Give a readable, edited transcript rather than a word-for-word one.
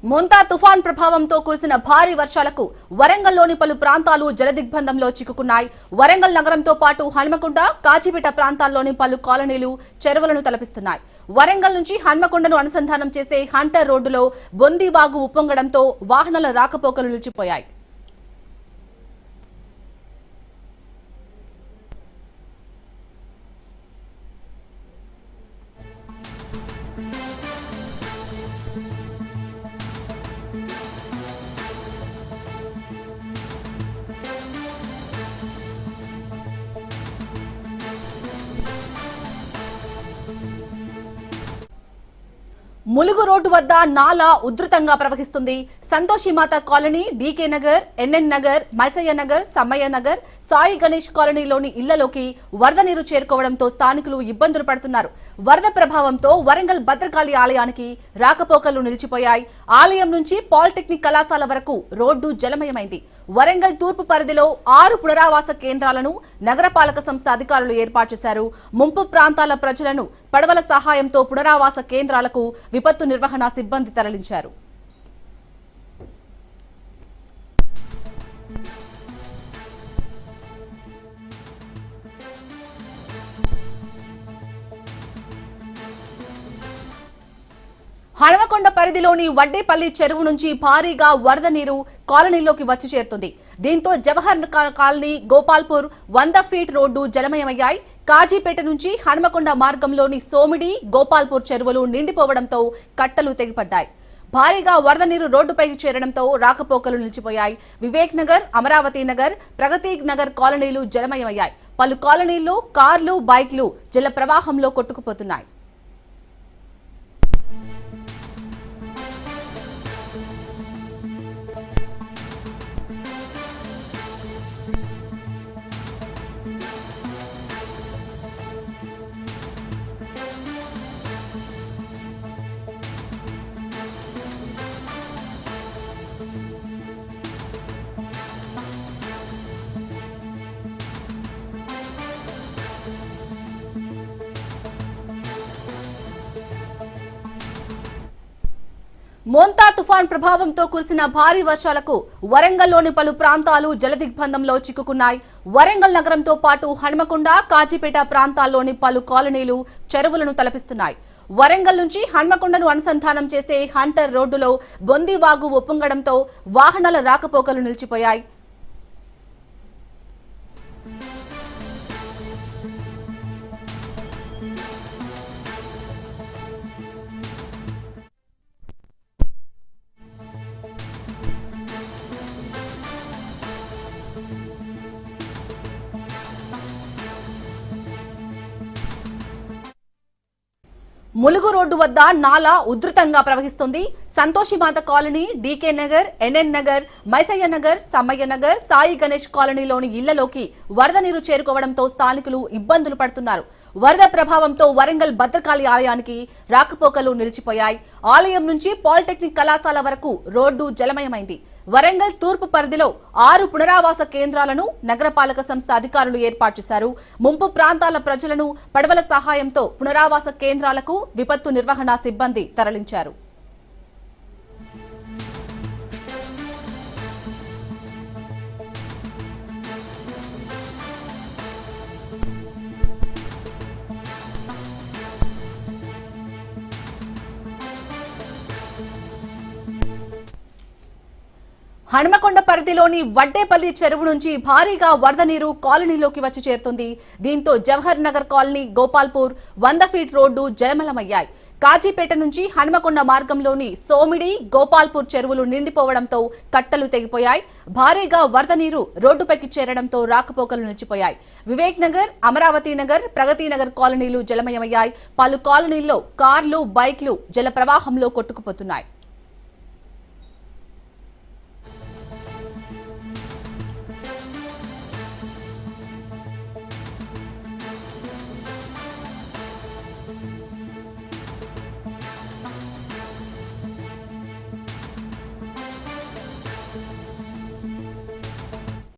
మోంతా తుఫాన్ ప్రభావంతో కురిసిన భారీ వర్షాలకు వరంగల్లోని పలు ప్రాంతాలు జలదిగ్బంధంలో చిక్కుకున్నాయి. వరంగల్ నగరంతో పాటు హన్మకొండ, కాజీపేట ప్రాంతాల్లోని పలు కాలనీలు చెరువులను తలపిస్తున్నాయి. వరంగల్ నుంచి హన్మకొండను అనుసంధానం చేసే హంటర్ రోడ్డులో బొందివాగు ఉప్పొంగడంతో వాహనాల రాకపోకలు నిలిచిపోయాయి. ములుగు రోడ్డు వద్ద నాలా ఉధృతంగా ప్రవహిస్తుంది. Santoshimata colony, DK Nagar, NN Nagar, Maisaiah Nagar, Sammaiah Nagar, Sai Ganesh కాలనీలోని ఇళ్లలోకి వరద నీరు చేరుకోవడంతో స్థానికులు ఇబ్బందులు పడుతున్నారు. వరద ప్రభావంతో వరంగల్ భద్రకాళి ఆలయానికి రాకపోకలు నిలిచిపోయాయి. ఆలయం నుంచి పాలిటెక్నిక్ కళాశాల వరకు రోడ్డు జలమయమైంది. వరంగల్ తూర్పు పరిధిలో 6 పునరావాస కేంద్రాలను నగరపాలక సంస్థ అధికారులు ఏర్పాటు చేశారు. ముంపు ప్రాంతాల ప్రజలను పడవల సహాయంతో పునరావాస కేంద్రాలకు విపత్తు నిర్వహణ సిబ్బంది తరలించారు. హనుమకొండ పరిధిలోని వడ్డేపల్లి చెరువు నుంచి భారీగా వరద నీరు కాలనీలోకి వచ్చి చేరుతుంది. దీంతో Jawahar colony, Gopalpur 100 feet road జలమయమయ్యాయి. కాజీపేట నుంచి హనుమకొండ మార్గంలోని సోమిడి, గోపాల్పూర్ చెరువులు నిండిపోవడంతో కట్టలు తెగిపడ్డాయి. భారీగా వరద నీరు రోడ్డుపైకి చేరడంతో రాకపోకలు నిలిచిపోయాయి. వివేక్ నగర్, అమరావతి నగర్, ప్రగతి నగర్ కాలనీలు జలమయమయ్యాయి. పలు కాలనీల్లో కార్లు, బైక్లు జల ప్రవాహంలో కొట్టుకుపోతున్నాయి. మోంతా తుఫాన్ ప్రభావంతో కురిసిన భారీ వర్షాలకు వరంగల్లోని పలు ప్రాంతాలు జలదిగ్బంధంలో చిక్కుకున్నాయి. వరంగల్ నగరంతో పాటు హన్మకొండ, కాజీపేట ప్రాంతాల్లోని పలు కాలనీలు చెరువులను తలపిస్తున్నాయి. వరంగల్ నుంచి హన్మకొండను అనుసంధానం చేసే హంటర్ రోడ్డులో బొందివాగు ఉప్పొంగడంతో వాహనాల రాకపోకలు నిలిచిపోయాయి. ములుగు రోడ్డు వద్ద నాలా ఉధృతంగా ప్రవహిస్తుంది. Santoshimata colony, DK Nagar, NN Nagar, Maisaiah Nagar, Sammaiah Nagar, Sai Ganesh కాలనీలోని ఇళ్లలోకి వరద నీరు చేరుకోవడంతో స్థానికులు ఇబ్బందులు పడుతున్నారు. వరద ప్రభావంతో వరంగల్ భద్రకాళి ఆలయానికి రాకపోకలు నిలిచిపోయాయి. ఆలయం నుంచి పాలిటెక్నిక్ కళాశాల వరకు రోడ్డు జలమయమైంది. వరంగల్ తూర్పు పరిధిలో 6 పునరావాస కేంద్రాలను నగరపాలక సంస్థ అధికారులు ఏర్పాటు చేశారు. ముంపు ప్రాంతాల ప్రజలను పడవల సహాయంతో పునరావాస కేంద్రాలకు విపత్తు నిర్వహణ సిబ్బంది తరలించారు. హనుమకొండ పరిధిలోని వడ్డేపల్లి చెరువు నుంచి భారీగా వరద నీరు కాలనీలోకి వచ్చి చేరుతుంది. దీంతో Jawahar Nagar colony, Gopalpur 100 feet road జలమలమయ్యాయి. కాజీపేట నుంచి హనుమకొండ మార్గంలోని సోమిడి, గోపాల్పూర్ చెరువులు నిండిపోవడంతో కట్టలు తెగిపోయాయి. భారీగా వరద నీరు రోడ్డుపైకి చేరడంతో రాకపోకలు నిలిచిపోయాయి. వివేక్ నగర్, అమరావతి నగర్, ప్రగతి నగర్ కాలనీలు జలమయమయ్యాయి. పలు కాలనీల్లో కార్లు, బైక్లు జల ప్రవాహంలో కొట్టుకుపోతున్నాయి.